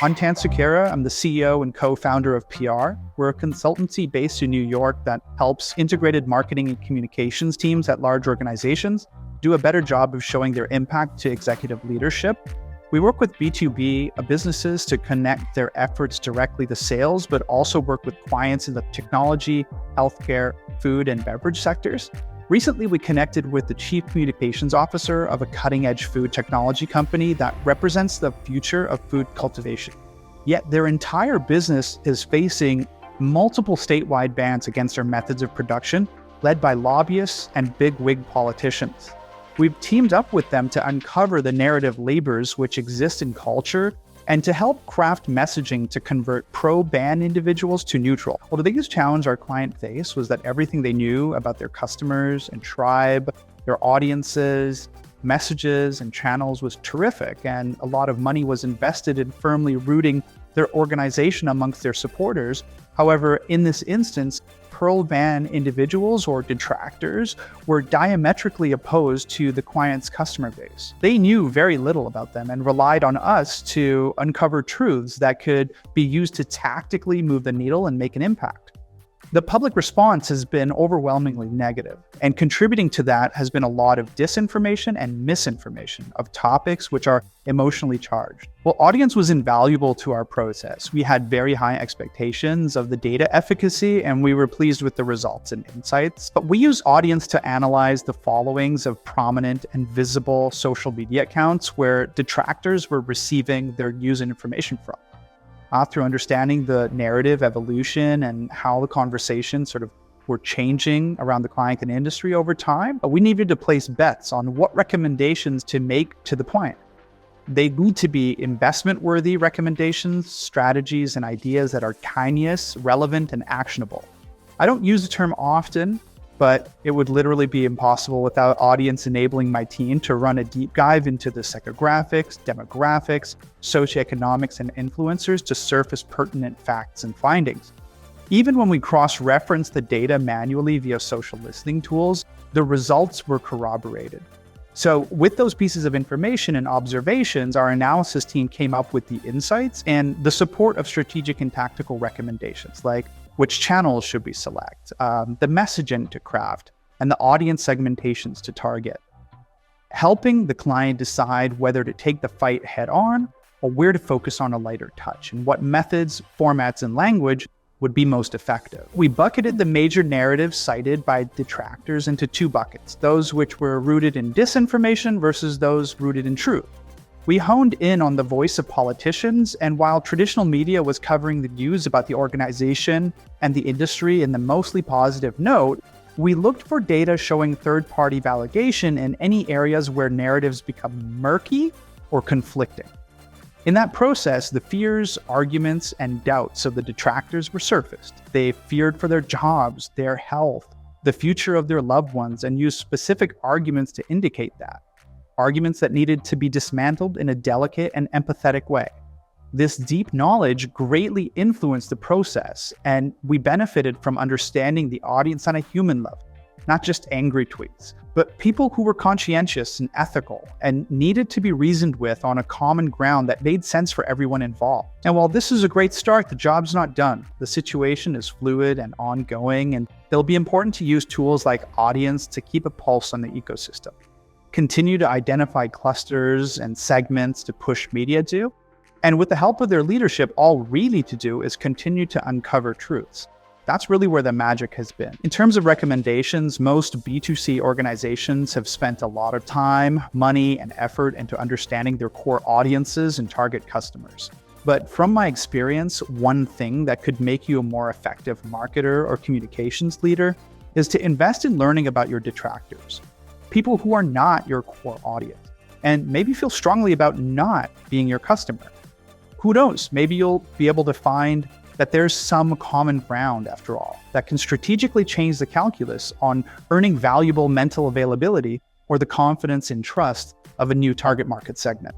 I'm Sukera. I'm the CEO and co-founder of Piar. We're a consultancy based in New York that helps integrated marketing and communications teams at large organizations do a better job of showing their impact to executive leadership. We work with B2B businesses to connect their efforts directly to sales, but also work with clients in the technology, healthcare, food, and beverage sectors. Recently, we connected with the chief communications officer of a cutting-edge food technology company that represents the future of food cultivation. Yet their entire business is facing multiple statewide bans against their methods of production, led by lobbyists and big-wig politicians. We've teamed up with them to uncover the narrative labors which exist in culture and to help craft messaging to convert pro-ban individuals to neutral. Well, the biggest challenge our client faced was that everything they knew about their customers and tribe, their audiences, messages, and channels was terrific, and a lot of money was invested in firmly rooting their organization amongst their supporters. However, in this instance, pro-ban individuals or detractors were diametrically opposed to the client's customer base. They knew very little about them and relied on us to uncover truths that could be used to tactically move the needle and make an impact. The public response has been overwhelmingly negative, and contributing to that has been a lot of disinformation and misinformation of topics which are emotionally charged. Well, Audiense was invaluable to our process. We had very high expectations of the data efficacy, and we were pleased with the results and insights. But we use Audiense to analyze the followings of prominent and visible social media accounts where detractors were receiving their news and information from. Through understanding the narrative evolution and how the conversations sort of were changing around the client and industry over time, we needed to place bets on what recommendations to make to the client. They need to be investment-worthy recommendations, strategies, and ideas that are timeless, relevant, and actionable. I don't use the term often, but it would literally be impossible without Audiense enabling my team to run a deep dive into the psychographics, demographics, socioeconomics, and influencers to surface pertinent facts and findings. Even when we cross-reference the data manually via social listening tools, the results were corroborated. So with those pieces of information and observations, our analysis team came up with the insights and the support of strategic and tactical recommendations, like which channels should we select, the messaging to craft, and the audience segmentations to target. Helping the client decide whether to take the fight head on or where to focus on a lighter touch and what methods, formats, and language would be most effective. We bucketed the major narratives cited by detractors into two buckets, those which were rooted in disinformation versus those rooted in truth. We honed in on the voice of politicians, and while traditional media was covering the news about the organization and the industry in the mostly positive note, we looked for data showing third-party validation in any areas where narratives become murky or conflicting. In that process, the fears, arguments, and doubts of the detractors were surfaced. They feared for their jobs, their health, the future of their loved ones, and used specific arguments to indicate that. Arguments that needed to be dismantled in a delicate and empathetic way. This deep knowledge greatly influenced the process, and we benefited from understanding the audience on a human level, not just angry tweets, but people who were conscientious and ethical and needed to be reasoned with on a common ground that made sense for everyone involved. And while this is a great start, the job's not done. The situation is fluid and ongoing, and it'll be important to use tools like Audiense to keep a pulse on the ecosystem. Continue to identify clusters and segments to push media to. And with the help of their leadership, all we need to do is continue to uncover truths. That's really where the magic has been. In terms of recommendations, most B2C organizations have spent a lot of time, money, and effort into understanding their core audiences and target customers. But from my experience, one thing that could make you a more effective marketer or communications leader is to invest in learning about your detractors. People who are not your core audience, and maybe feel strongly about not being your customer. Who knows, maybe you'll be able to find that there's some common ground after all, that can strategically change the calculus on earning valuable mental availability or the confidence and trust of a new target market segment.